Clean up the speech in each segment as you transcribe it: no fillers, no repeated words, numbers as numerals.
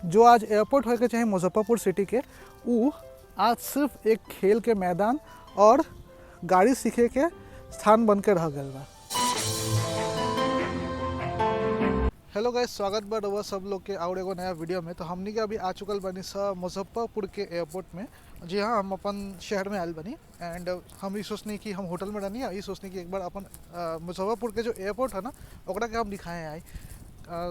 जो आज एयरपोर्ट होके चाहे मुजफ्फरपुर सिटी के वो आज सिर्फ एक खेल के मैदान और गाड़ी सीखे के स्थान बन के रह गए बा। हेलो गाइस, स्वागत बा रउआ सब लोग के और एगो नया वीडियो में। तो हमनी के अभी आ चुकल बनी सा मुजफ्फरपुर के एयरपोर्ट में। जी हाँ, हम अपन शहर में आयल बनी एंड हम ये सोचनी कि हम होटल में रहनी है, ये सोचनी कि एक बार अपन मुजफ्फरपुर के जो एयरपोर्ट है ना ओकरा के हम दिखाएं आई।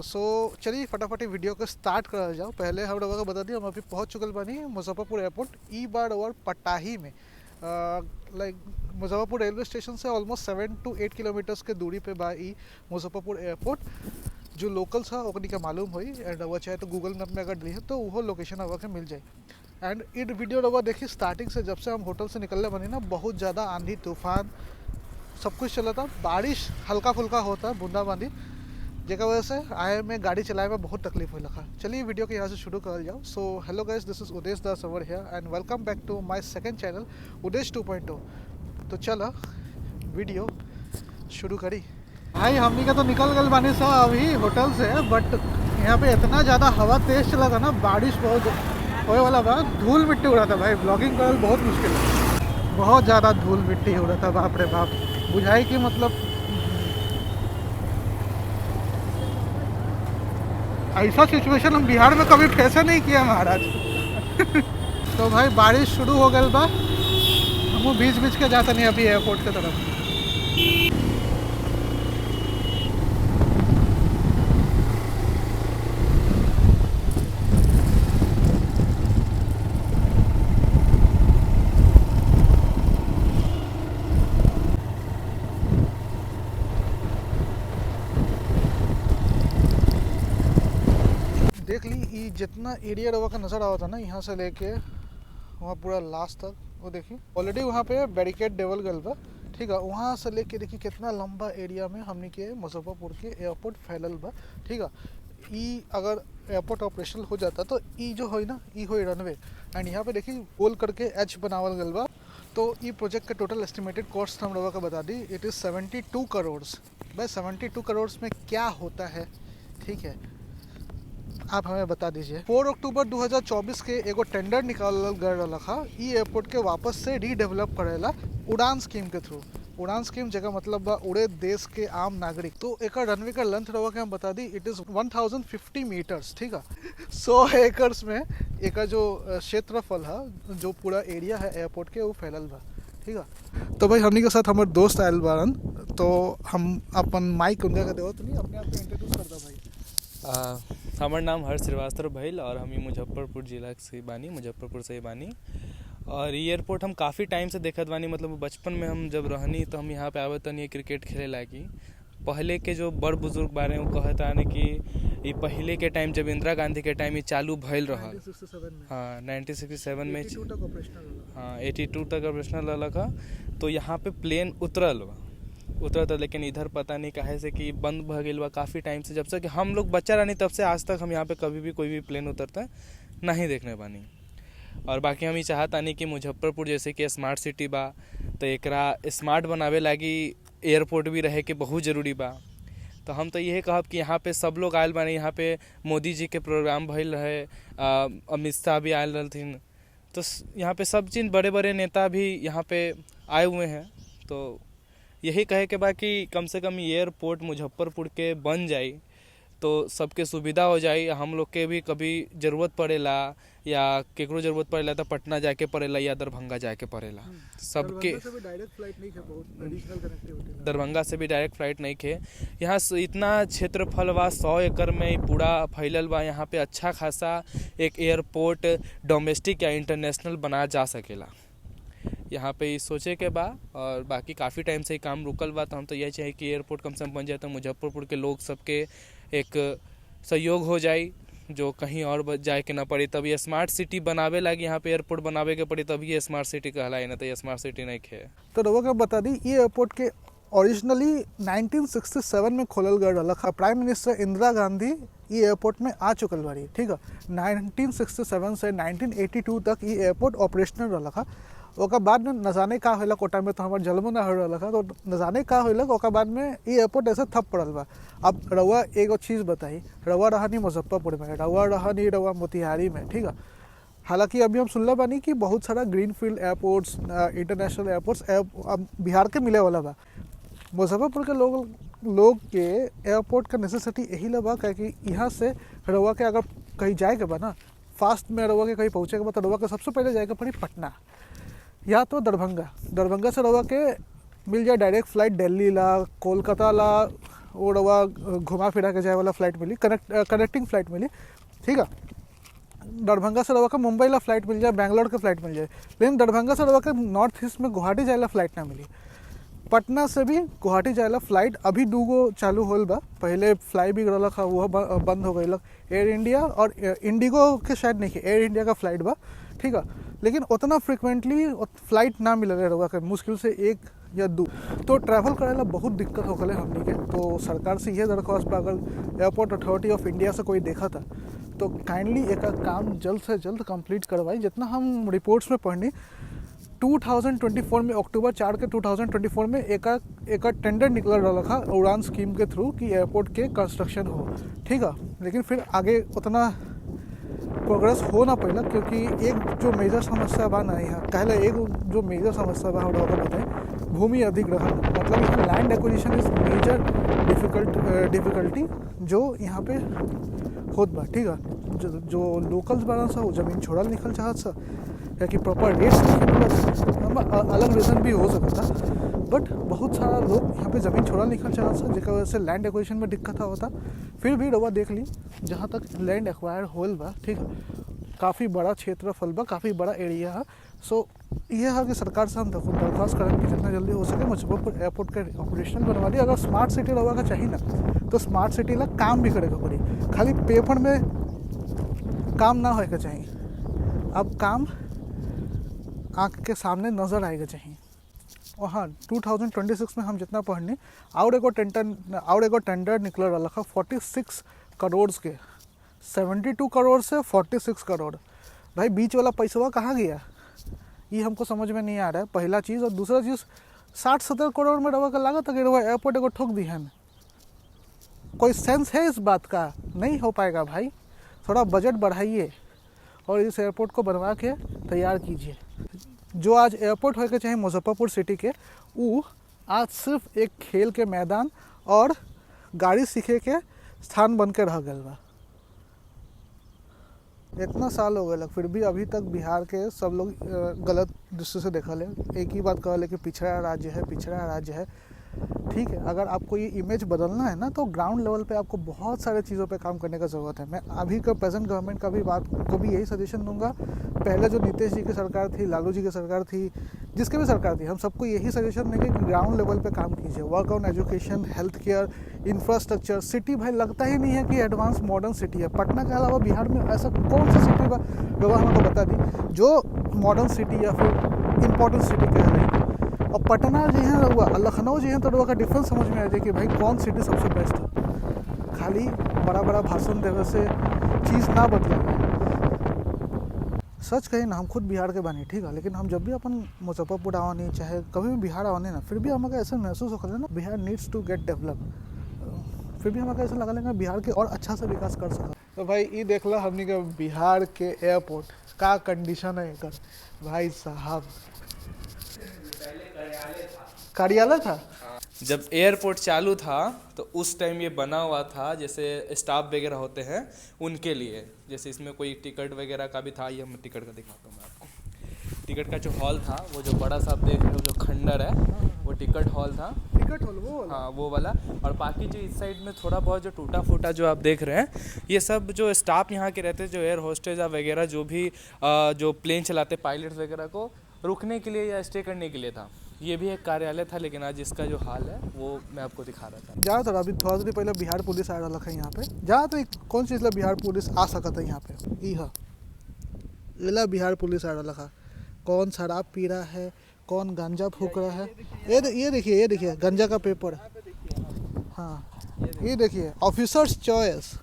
सो चलिए फटाफट वीडियो को स्टार्ट कर जाओ। पहले हम रउआ को बता दी हम अभी पहुंच चुकल बनी मुजफ्फरपुर एयरपोर्ट। ई बार और पटाही में लाइक मुजफ्फरपुर रेलवे स्टेशन से ऑलमोस्ट 7 to 8 किलोमीटर्स के दूरी पे बा ई मुजफ्फरपुर एयरपोर्ट। जो लोकल्स है ओकनी के मालूम हुई एंड रउआ चाहे तो गूगल मैप में अगर दी है तो वो लोकेशन रउआ के मिल जाए। एंड इ वीडियो रउआ देखी स्टार्टिंग से, जब से हम होटल से निकलने बनी ना बहुत ज़्यादा आंधी तूफान सब कुछ चला था। बारिश हल्का फुल्का होता बूंदाबांदी, जेकर वजह से आए में गाड़ी चलाए में बहुत तकलीफ हो लगा। चलिए वीडियो के यहाँ से शुरू कर जाओ। So hello guys, this is Udesh Das over here and welcome back to my second channel Udesh 2.0। तो चलो वीडियो शुरू करी। भाई हमनी का तो निकल गल बानी सा अभी होटल से, बट यहाँ पे इतना ज़्यादा हवा तेज चला था ना, बारिश बहुत होने वाला था, धूल मिट्टी उड़ा था। भाई ब्लॉगिंग करल बहुत मुश्किल है, बहुत ज़्यादा धूल मिट्टी हो रहा था। बाप रे बाप, बुझाई कि मतलब ऐसा सिचुएशन हम बिहार में कभी फेस नहीं किया महाराज। तो भाई बारिश शुरू हो गई बा, हम बीच बीच के जाता नहीं अभी एयरपोर्ट के तरफ। देख ली ये जितना एरिया रवा का नज़र आवा था ना, यहाँ से लेके वहाँ पूरा लास्ट तक, वो देखिए ऑलरेडी वहाँ पे बैरिकेड डेवल गल बा। ठीक है, वहाँ से लेके देखिए कितना लंबा एरिया में हमने के मुजफ्फरपुर के एयरपोर्ट फैलल बा। ठीक है, ई अगर एयरपोर्ट ऑपरेशनल हो जाता तो ई जो हो ना ई हो रनवे एंड यहाँ पे देखिए गोल करके एच बनावल गल बा। तो ई प्रोजेक्ट का टोटल एस्टिमेटेड कॉस्ट हम रवा का बता दी, इट इज़ 72 करोड़। भाई 72 करोड़ में क्या होता है, ठीक है, आप हमें बता दीजिए। 4 अक्टूबर 2024 के एगो टेंडर निकालल गए रहा ई एयरपोर्ट के वापस से रीडेवलप करेला उड़ान स्कीम के थ्रू। उड़ान स्कीम जगह मतलब बा उड़े देश के आम नागरिक। तो एक रनवे का लेंथ रहा के हम बता दी, इट इज़ 1050 मीटर्स। ठीक है, 100 एकर्स में एक जो क्षेत्रफल है, जो पूरा एरिया है एयरपोर्ट के, वो फैलल बा। ठीक है, तो भाई हमनी के साथ हमारे दोस्त आयल बारन, तो हम अपन माइक उनका के देवत नहीं, अपने आप को इंट्रोड्यूस कर दो भाई। हमार नाम हर्ष श्रीवास्तव भइल और हम मुजफ्फरपुर जिला से बानी, मुजफ्फरपुर से बानी। और ये एयरपोर्ट हम काफ़ी टाइम से देखत बानी, मतलब बचपन में हम जब रहनी तो हम यहाँ पे आवे तनी क्रिकेट खेले लागी। पहले के जो बड़ बुजुर्ग बारे वो कहता है कि ये पहले के टाइम जब इंदिरा गांधी के टाइम ये चालू भइल रहा। हाँ 1967 में, हाँ 82 तक ऑपरेशनल रहला। तो यहाँ पे प्लेन उतरल था, लेकिन इधर पता नहीं काहे से कि बंद भ गई बा काफ़ी टाइम से। जब से कि हम लोग बच्चा रहनी तब से आज तक हम यहाँ पे कभी भी कोई भी प्लेन उतरता नहीं देखने बानी। और बाकी हम ये चाहता नहीं कि मुजफ्फरपुर जैसे कि स्मार्ट सिटी बा, तो एकरा स्मार्ट बनावे लागी एयरपोर्ट भी रहे के बहुत ज़रूरी बा। तो हम तो यही कहब कि यहाँ पे सब लोग आयल बानी, यहाँ पे मोदी जी के प्रोग्राम भइल रहे, अमित शाह भी आयल रहथिन, तो यहाँ पे सब चीज़ बड़े बड़े नेता भी यहाँ पे आए हुए हैं। तो यही कहे के बा कि कम से कम एयरपोर्ट मुजफ्फरपुर के बन जाए तो सबके सुविधा हो जाए। हम लोग के भी कभी ज़रूरत पड़ेला या केकरो ज़रूरत पड़ेला तो पटना जाके पड़ेला या दरभंगा जाके पड़ेला। सबके दरभंगा से भी डायरेक्ट फ्लाइट नहीं खे। यहाँ इतना क्षेत्रफल बा, 100 एकड़ में पूरा फैलल बा। यहाँ पे अच्छा खासा एक एयरपोर्ट डोमेस्टिक या इंटरनेशनल बना जा सकेला। यहाँ पे सोचे के बा और बाकी काफ़ी टाइम से ही काम रुकल बा। तो हम तो यही चाहिए कि एयरपोर्ट कम से कम बन जाए तो मुजफ्फरपुर के लोग सबके एक सहयोग हो जाए, जो कहीं और जाए के ना पड़ी। तब ये स्मार्ट सिटी बनावे लगी, यहाँ पे एयरपोर्ट बनावे के पड़ी, तभी ये स्मार्ट सिटी कहलाई, ना तो ये स्मार्ट सिटी नहीं खे। तो रउआ के बता दी ये एयरपोर्ट के ओरिजिनली 1967 में खोलल गए रहा। प्राइम मिनिस्टर इंदिरा गांधी ये एयरपोर्ट में आ चुकल बारी। ठीक है, 1967 से 1982 तक ये एयरपोर्ट ऑपरेशनल रहा। ओकर बाद में न जाने का होलक, ओ टाइम में तो हमार जलमो ना हो रहा था, तो न जाने का होलक, ओकर बाद में ये एयरपोर्ट ऐसे थप पड़ल बा। अब रउआ एगो चीज़ बताई, रउआ रहनी मुजफ्फरपुर में, रउआ रहनी रउआ मोतिहारी में, ठीक है। हालांकि अभी हम सुनले बानी कि बहुत सारा ग्रीनफील्ड एयरपोर्ट्स, इंटरनेशनल एयरपोर्ट्स अब बिहार के मिले वाला बा। मुजफ्फरपुर के लोग के एयरपोर्ट का नेसेसिटी यही लगा कि यहाँ से रउआ के अगर कहीं जाए के बा ना, फास्ट में रउआ के कहीं पहुँचे के बा, तो रउआ के सबसे पहले जाएगा पड़ी पटना या तो दरभंगा से रउआ के मिल जाए डायरेक्ट फ्लाइट दिल्ली ला, कोलकाता ला, वो रउआ घुमा फिरा के जाए वाला फ्लाइट मिली, कनेक्टिंग फ्लाइट मिली, ठीक है। दरभंगा से रउआ के मुंबई ला फ्लाइट मिल जाए, बैंगलोर के फ्लाइट मिल जाए, लेकिन दरभंगा से रउआ के नॉर्थ ईस्ट में गुवाहाटी जाए ला फ्लाइट ना मिली। पटना से भी गुवाहाटी जाएला फ्लाइट अभी 2 गो चालू होल बा, पहले फ्लाई भी रहल था, वो बंद हो गई। एयर इंडिया और इंडिगो के शायद नहीं, एयर इंडिया का फ्लाइट बा, ठीक है। लेकिन उतना फ्रिक्वेंटली फ्लाइट ना मिल रहा रहा, मुश्किल से 1 या 2, तो ट्रैवल करेला बहुत दिक्कत हो गए हमने के। तो सरकार से यह दरख्वास्त बा, अगर एयरपोर्ट अथॉरिटी ऑफ इंडिया से कोई देखा था तो काइंडली एक काम जल्द से जल्द कंप्लीट करवाई। जितना हम रिपोर्ट्स में पढ़नी, 2024 में अक्टूबर 4 के 2024 में एक टेंडर निकल रहा था उड़ान स्कीम के थ्रू कि एयरपोर्ट के कंस्ट्रक्शन हो, ठीक है। लेकिन फिर आगे उतना प्रोग्रेस हो ना पाइला, क्योंकि एक जो मेजर समस्या बा ना यहाँ कहला, एक जो मेजर समस्या बा हम बताएं, भूमि अधिग्रहण, मतलब यहाँ land acquisition is major difficulty जो यहाँ पे होत बा, ठीक है। जो लोकल्स बारन सा वो जमीन छोड़ल निकल चाहत सा, या कि प्रॉपर रेट्स नहीं मिलत, अलग रीज़न भी हो सकता, बट बहुत सारा लोग यहाँ पे ज़मीन छोड़ा निकल चाहत सा, जेकर वजह से लैंड एक्विजिशन में दिक्कत होता। फिर भी रउआ देख ली, जहाँ तक लैंड एक्वायर होल बा, ठीक है, काफ़ी बड़ा क्षेत्रफल बा, काफ़ी बड़ा एरिया है। सो ये है कि सरकार से हम दरख्वास्त करें कि जितना जल्दी हो सके मुजफ्फरपुर एयरपोर्ट के ऑपरेशनल बनवा दी। अगर स्मार्ट सिटी रउआ का चाहिए ना, तो स्मार्ट सिटी ला काम भी करेगा पड़ी, खाली पेपर में काम ना होएगा चाहिए, अब काम आँख के सामने नज़र आएगा चाहिए। और हाँ, 2026 में हम जितना पढ़ने और एगो टेंडर निकल रहा था 46 करोड़ के, 72 करोड़ से 46 करोड़। भाई बीच वाला पैसा कहाँ गया, ये हमको समझ में नहीं आ रहा है, पहला चीज़। और दूसरा चीज़, 60-70 करोड़ में रवा का लागत अगर वो एयरपोर्ट एगो ठोक दी है, कोई सेंस है इस बात का? नहीं हो पाएगा भाई, थोड़ा बजट बढ़ाइए और इस एयरपोर्ट को बनवा के तैयार कीजिए। जो आज एयरपोर्ट होके चाहे मुजफ्फरपुर सिटी के, वो आज सिर्फ एक खेल के मैदान और गाड़ी सीखे के स्थान बन के रह गया बा। इतना साल हो गया, फिर भी अभी तक बिहार के सब लोग गलत दृष्टि से देखा ले, एक ही बात कहले कि पिछड़ा राज्य है। ठीक है, अगर आपको ये इमेज बदलना है ना, तो ग्राउंड लेवल पे आपको बहुत सारे चीज़ों पे काम करने का ज़रूरत है। मैं अभी का प्रेजेंट गवर्नमेंट का भी बात को भी यही सजेशन दूंगा, पहले जो नीतीश जी की सरकार थी, लालू जी की सरकार थी, जिसकी भी सरकार थी, हम सबको यही सजेशन देंगे कि ग्राउंड लेवल पे काम कीजिए। Work on education, health care, infrastructure. City भाई लगता ही नहीं है कि एडवांस मॉडर्न सिटी है। पटना के अलावा बिहार में ऐसा कौन सा सिटी होगा हमको बता दी जो मॉडर्न सिटी या फिर इम्पोर्टेंट सिटी कह रहे हैं। और पटना जी हैं रहुआ, लखनऊ जी हैं, तो रहुआ का डिफरेंस समझ में आ जाए कि भाई कौन सिटी सबसे बेस्ट है। खाली बड़ा बड़ा भाषण देने से चीज़ ना बदले। सच कही ना, हम खुद बिहार के बने, ठीक है, लेकिन हम जब भी अपन मुजफ्फरपुर आवानी चाहे कभी भी बिहार आवानी ना, फिर भी हमें ऐसा महसूस होता है ना, Bihar needs to get develop. फिर भी हमें ऐसा लगा लेगा बिहार के और अच्छा से विकास कर सका। तो भाई ये देख लो हमने का बिहार के एयरपोर्ट का कंडीशन है एकर भाई साहब। कार्यालय था जब एयरपोर्ट चालू था तो उस टाइम ये बना हुआ था, जैसे स्टाफ वगैरह होते हैं उनके लिए, जैसे इसमें कोई टिकट वगैरह का भी था। ये मैं टिकट का दिखाता हूँ मैं आपको। टिकट का जो हॉल था, वो जो बड़ा सा आप देख रहे हो जो खंडर है, वो टिकट हॉल था। टिकट हॉल वो वाला? हाँ, वो वाला। और बाकी जो इस साइड में थोड़ा बहुत जो टूटा फूटा जो आप देख रहे हैं, ये सब जो स्टाफ यहाँ के रहते हैं, जो एयर होस्टेज वगैरह, जो भी जो प्लेन चलाते पायलट्स वगैरह को रुकने के लिए या स्टे करने के लिए था। ये भी एक कार्यालय था, लेकिन आज इसका जो हाल है वो मैं आपको दिखा रहा था। जा तो अभी थोड़ा देर पहले बिहार पुलिस आ रहा है यहाँ पे। जा तो कौन चीज़ ला बिहार पुलिस आ सकता है यहाँ पे? ये बिहार पुलिस आ रहा है। कौन शराब पी रहा है, कौन गांजा फूक रहा है, ये देखिए गांजा का पेपर। हाँ, ये देखिए ऑफिसर्स चॉइस।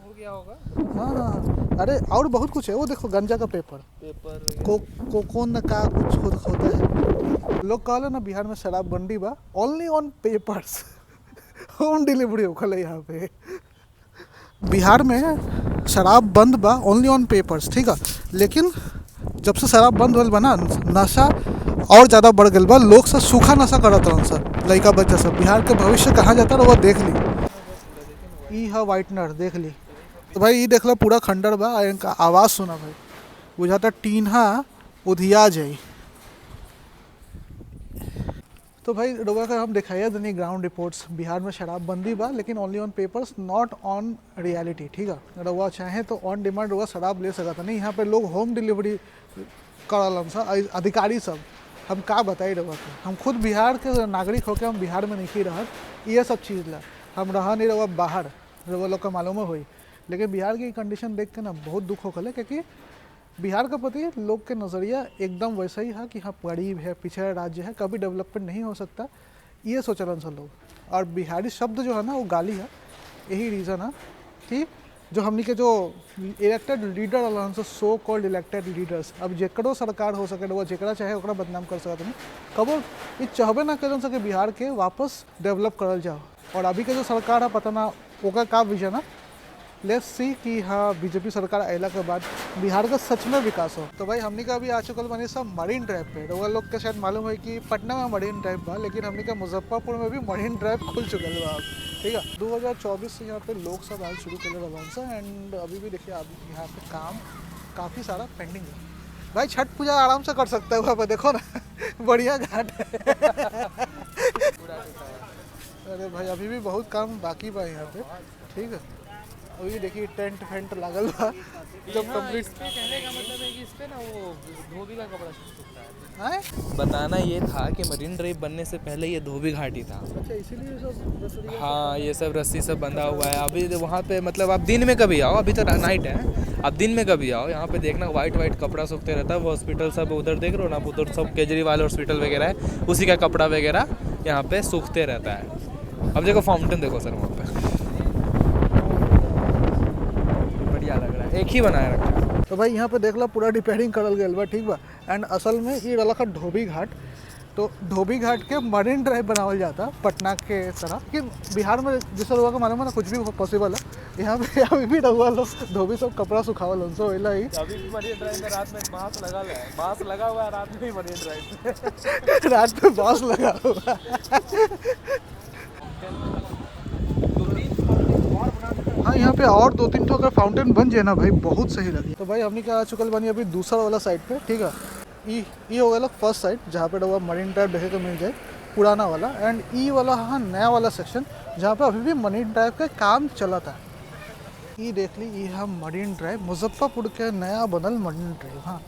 हो गया होगा। हाँ हाँ, अरे और बहुत कुछ है, वो देखो गंजा का पेपर, पेपर कोकोन का कुछ खुद होता है। लोग कहले ना बिहार में शराब बंदी बा, only on papers. Home delivery होखल है यहाँ पे। बिहार में शराब बंद बा ओनली ऑन पेपर्स, ठीक है। लेकिन जब से शराब बंद होल बा ना, नशा और ज़्यादा बढ़ गल बा। लोग सब सूखा नशा करत रहन सब, लड़का बच्चा सब। बिहार के भविष्य कहाँ जाता रहा वो देख ली। ई है वाइटनर, देख ली। तो भाई ये देख लो पूरा खंडर बा, आ इनका आवाज़ सुना भाई, बुझाता टीन्हा उधिया जाई। तो भाई रउआ का हम दिखाइए दनी ग्राउंड रिपोर्ट्स। बिहार में शराबबंदी बा लेकिन only on papers, not on reality, ठीक है। रउआ चाहे तो ऑन डिमांड रउआ शराब ले सकता नहीं। यहाँ पे लोग होम डिलीवरी करलन सा अधिकारी सब। हम का बताई रउआ के, हम खुद बिहार के नागरिक होके हम बिहार में नहीं रहत ये सब चीज़ ला। हम रहा नहीं रउआ बाहर, रउआ लोग का मालूम होई। लेकिन बिहार की कंडीशन देख के ना बहुत दुख होखल, क्योंकि बिहार के प्रति लोग के नज़रिया एकदम वैसा ही है कि हाँ गरीब है, पिछड़ा राज्य है, कभी डेवलपमेंट नहीं हो सकता, ये सोचलन सब लोग। और बिहारी शब्द जो है ना वो गाली है। यही रीज़न है कि जो हमनी के जो इलेक्टेड लीडर अलहन से, सो कॉल्ड इलेक्टेड लीडर्स, अब जेकरो सरकार हो सके वो जेकरा चाहे ओकरा बदनाम कर सकत नहीं। कबो ये चाहबे ना कर सके बिहार के वापस डेवलप करल जाओ। और अभी के जो सरकार है पता ना ओका का विजन है। लेट्स सी कि हाँ बीजेपी सरकार अला के बाद बिहार का सच में विकास हो। तो भाई हमने का अभी आ चुकल बनी सब मरीन ड्राइव पे। तो वो लोग के शायद मालूम है कि पटना में मरीन ड्राइव बा, लेकिन हमने का मुजफ्फरपुर में भी मरीन ड्राइव खुल चुकल बा अब, ठीक है। 2024 से यहाँ पे लोग सब आज शुरू कर रहे से। एंड अभी भी देखिए अभी यहाँ पे काम काफ़ी सारा पेंडिंग है। भाई छठ पूजा आराम से कर सकते हो वहाँ पे, देखो ना। बढ़िया घाट है। अरे भाई अभी भी बहुत काम बाकी बा यहाँ पे, ठीक है। अभी देखिए टेंट फेंट लागल बा जब कंप्लीट। कहने का मतलब है कि इस पे ना वो धोबी का कपड़ा सूखता है। है। बताना ये था कि मरीन ड्राइव बनने से पहले ये धोबी घाटी था। अच्छा इसीलिए ये सब रसरिया हाँ ये सब रस्सी सब बंधा हुआ है अभी वहाँ पे। मतलब आप दिन में कभी आओ, अभी तो नाइट है, आप दिन में कभी आओ यहाँ पे देखना वाइट वाइट कपड़ा सूखते रहता है। वो हॉस्पिटल सब उधर देख रहे हो ना, उधर सब केजरीवाल हॉस्पिटल वगैरह है, उसी का कपड़ा वगैरह यहाँ पे सूखते रहता है। अब देखो फाउंटेन देखो सर वहाँ पे, बढ़िया लग रहा है, एक ही बनाए रखा है। तो भाई यहाँ पे देख लो पूरा रिपेयरिंग करल गया बा, ठीक बा। एंड असल में ये रहा धोबी घाट। तो धोबी घाट के मरीन ड्राइव बनावल जाता पटना के तरह। लेकिन बिहार में जैसे रहुआ का मालूम है ना कुछ भी पॉसिबल है। यहाँ पे अभी भी रहुआ लोग धोबी सब कपड़ा सुखावल सो वैला ही। अभी भी मरीन ड्राइव में रात में बांस लगा हुआ है, बांस लगा हुआ है रात में ही मरीन ड्राइव में। रात में बांस लगा हुआ। हाँ यहाँ पे और 2-3 तो अगर फाउंटेन बन जाए ना भाई बहुत सही लगे। तो भाई हमने क्या आ चुकल बनी अभी दूसरा वाला साइड पे, ठीक है। ई हो गया फर्स्ट साइड जहाँ पे रहुआ मरीन ड्राइव देखे को मिल जाए पुराना वाला। एंड ई वाला हाँ नया वाला सेक्शन जहाँ पे अभी भी मरीन ड्राइव का काम चला था। ये देख ली ये है मरीन ड्राइव, मुजफ्फरपुर के नया बनल मरीन ड्राइव। हाँ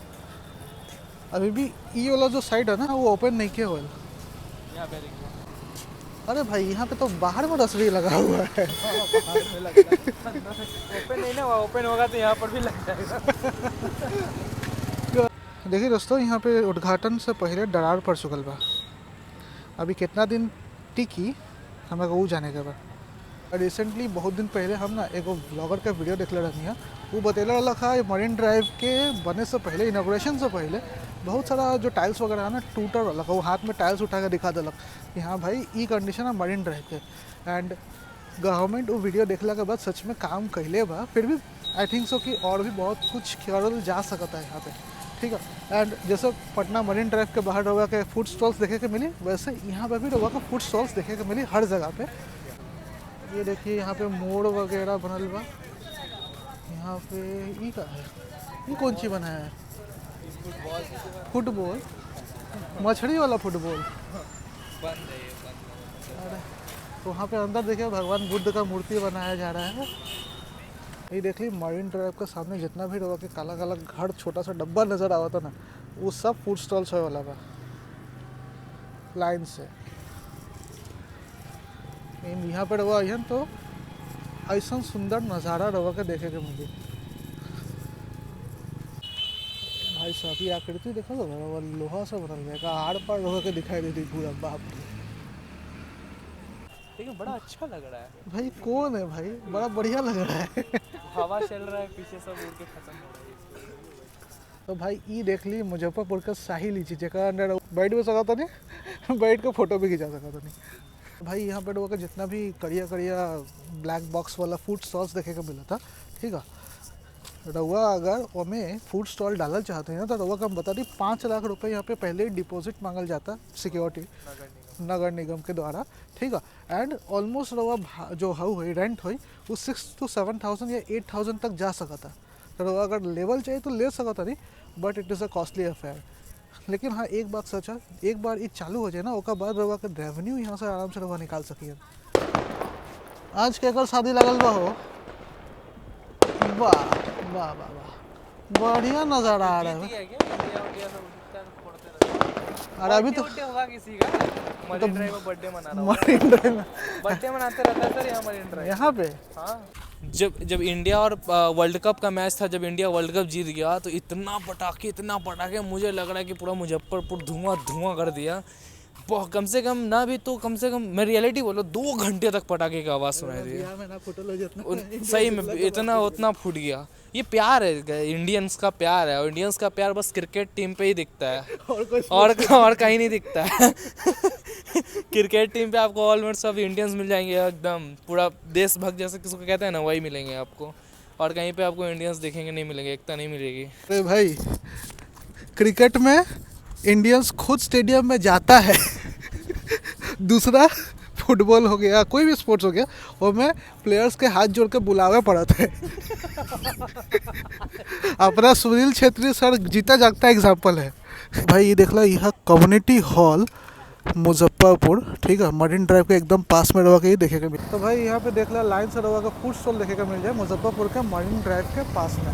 अभी भी ई वाला जो साइड है ना वो ओपन नहीं किया हुआ। अरे भाई यहाँ पे तो बाहर में रसरी लगा हुआ है। ओपन नहीं ना हुआ, ओपन होगा तो यहाँ पर भी लग जाएगा। देखिए दोस्तों यहाँ पे उद्घाटन से पहले दरार पड़ चुकल बा। अभी कितना दिन टिकी हमें वो जाने के बाद। रिसेंटली बहुत दिन पहले हम ना एगो ब्लॉगर का वीडियो देखले रहनी है। वो बतेला रहा था मरीन ड्राइव के बने से पहले, इनाग्रेशन से पहले बहुत सारा जो टाइल्स वगैरह है ना टूटल रहा। वो हाथ में टाइल्स उठा के दिखा दिलक कि हाँ भाई ई कंडीशन है मरीन ड्राइव के। एंड गवर्नमेंट वो वीडियो देखला के बाद सच में काम कैले बा। फिर भी आई थिंक सो कि और भी बहुत कुछ करल जा सकता है यहाँ पे, ठीक है। एंड जैसे पटना मरीन ड्राइव के बाहर रहुआ के फूड स्टॉल्स देखे के मिली, वैसे यहाँ पे भी रहुआ का फूड स्टॉल्स देखे के मिली हर जगह पे। ये देखिए यहाँ पे मोड़ वगैरह बनल बा। यहाँ पे ये का है, ये कौन सी बना है? फुटबॉल, मछली वाला फुटबॉल। अरे तो वहाँ पे अंदर देखिए भगवान बुद्ध का मूर्ति बनाया जा रहा है। ये देख ली मरीन ड्राइव के सामने जितना भी रहा कि काला काला घर छोटा सा डब्बा नज़र आवा था ना, वो सब फूड स्टॉल्स है वाला बा लाइन से। यहाँ पे रहा यह तो ऐसा सुंदर नज़ारा रहा के देखे के मुझे। भाई साहब ये आकृति देखो तो लोहा से बनल है, आड़ पार रहा के दिखाई देती पूरा। बाप रे लेकिन बड़ा अच्छा लग रहा है। भाई कौन है भाई, बड़ा बढ़िया लग रहा है। हवा चल रहा है पीछे, सब उड़ के खत्म हो रहा है। तो भाई ई देख ली मुजफ्फरपुर का शाही लीची, जगह अंदर बैठ भी सका था नहीं, बैठ के फोटो भी खिंचा सका था नहीं। भाई यहाँ पे का जितना भी करिया करिया ब्लैक बॉक्स वाला फूड स्टॉल्स देखे को मिला था, ठीक है। रउआ अगर ओमे फूड स्टॉल डालना चाहते हैं तो रउआ का हम बता दी 5 लाख रुपए यहाँ पे पहले ही डिपॉजिट मांगल जाता सिक्योरिटी नगर निगम के द्वारा, ठीक है। एंड ऑलमोस्ट रउआ जो हाउ है रेंट हुई वो 6 to 7,000 या 8,000 तक जा सका था। तो रउआ अगर लेवल चाहिए तो ले सका था नहीं, but it is a costly affair. लेकिन हाँ एक बात सच है, एक बार ये चालू हो जाए ना उसके बाद रउआ के रेवेन्यू यहाँ से आराम से रउआ निकाल सकिए। आज के अगर शादी लगल बा हो, वाह वाह वाह वाह, बढ़िया नज़ारा आ रहा है। अरे अभी तो होगा किसी का मरीन ड्राइव में बर्थडे मना रहा मरीन ड्राइव में बर्थडे मनाते रहता है सर यहाँ मरीन ड्राइव यहाँ पे। हाँ, जब इंडिया और वर्ल्ड कप का मैच था, जब इंडिया वर्ल्ड कप जीत गया तो इतना पटाखे मुझे लग रहा है कि पूरा मुजफ्फरपुर धुआं धुआं कर दिया। कम से कम ना भी तो कम से कम मैं रियलिटी बोलो 2 घंटे तक पटाखे की आवाज़ सुनाई दी। सही में इतना उतना फूट गया। ये प्यार है, इंडियंस का प्यार है, और इंडियंस का प्यार बस क्रिकेट टीम पे ही दिखता है और कहीं नहीं दिखता है। क्रिकेट टीम पे आपको ऑलमोस्ट सब इंडियंस मिल जाएंगे, एकदम पूरा देशभक्त जैसे किसी को कहते हैं ना, वही मिलेंगे आपको। और कहीं पे आपको इंडियंस दिखेंगे नहीं, मिलेंगे, एकता नहीं मिलेगी। अरे भाई क्रिकेट में इंडियंस खुद स्टेडियम में जाता है। दूसरा फुटबॉल हो गया, कोई भी स्पोर्ट्स हो गया, और में प्लेयर्स के हाथ जोड़ के बुलावे पड़ते हैं। अपना सुनील छेत्री सर जीता जागता एग्जाम्पल है। भाई ये देख ला, यह कम्युनिटी हॉल मुजफ्फरपुर, ठीक है, मरीन ड्राइव के एकदम पास में रवा के ही देखेगा मिल। तो भाई यहाँ पे देख ला लाइन से रवा का फूड स्टॉल देखेगा मिल जाए मुजफ्फरपुर के मरीन ड्राइव के पास में।